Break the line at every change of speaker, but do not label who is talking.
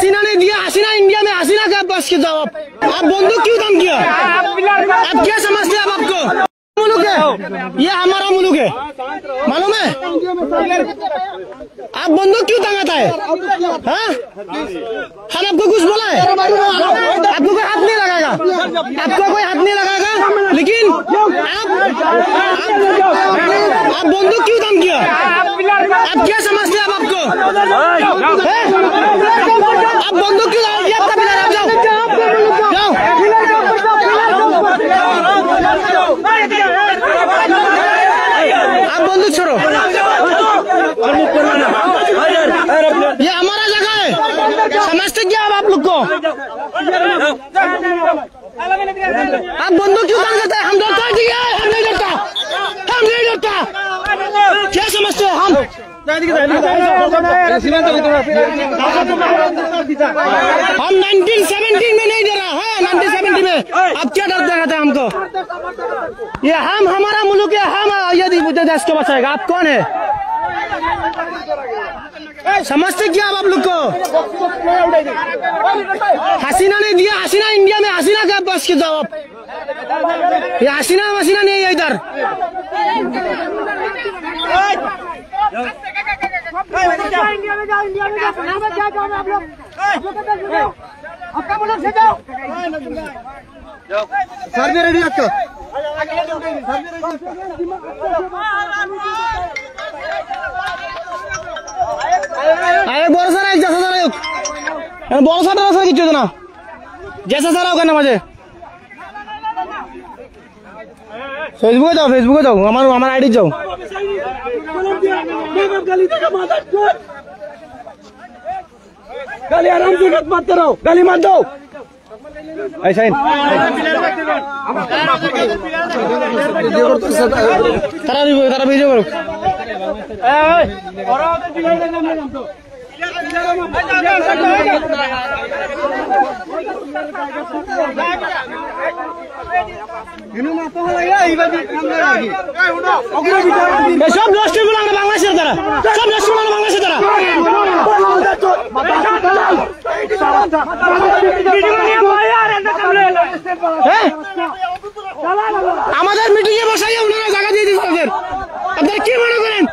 हसीना ने दिया, हसीना इंडिया में हसीना का बस के जवाब। आप बंदूक क्यों दान किया? आप क्या समझते हैं? आप आपको मुल्क है, ये हमारा मुल्क है, मालूम है? आप बंदूक क्यों टांगाता है? हाँ, हम आपको कुछ बोला है? आपको कोई हाथ नहीं लगाएगा, आपको कोई हाथ नहीं लगाएगा, लेकिन आप बंदूक क्यों दान किया? आप क्या समझते हैं? आप आपको आप बंदूक क्यों दान किया? आपका पिलर, आप जाओ जाओ। आप बंदूक छोड़ो, ये हमारा जगह है, समझते क्या आप लोग को? आप बंदूक क्यों दान करते हैं? हम डरता है, हम नहीं डरता, हम नहीं डरता। क्या समझते हैं? हम 1970 में नहीं डरा है, 1970 में। अब क्या डर रहता है हमको? ये हम, हमारा मुल्क है, हम यदि देश को बचाएगा। आप कौन है? समझते क्या आप लोग को? हसीना ने दिया, हसीना इंडिया में हसीना का बस के जवाब। ये हसीना वसीना नहीं है इधर। इंडिया में जाओ, इंडिया में जाओ, क्या जाओ आप लोग? आपका मुल्क से जाओ। सर भी रेडी आपका? अरे बोल सर, एक जैसा सर बोल सर किचु ना जैसा सर होगा ना मुझे फेसबुके जाओ, हमारा आईडी जाओ। गाली आराम से मत करो, गाली मत दो ऐसा ही। तारा वीडियो करो। সব নষ্ট গুলো আমরা বাংলাদেশের দ্বারা, সব নষ্ট গুলো বাংলাদেশের দ্বারা। আমাদের মিটিং এ বসাইয়া ওনারা জায়গা দিয়ে দিচ্ছে। আপনারা কি মনে করেন?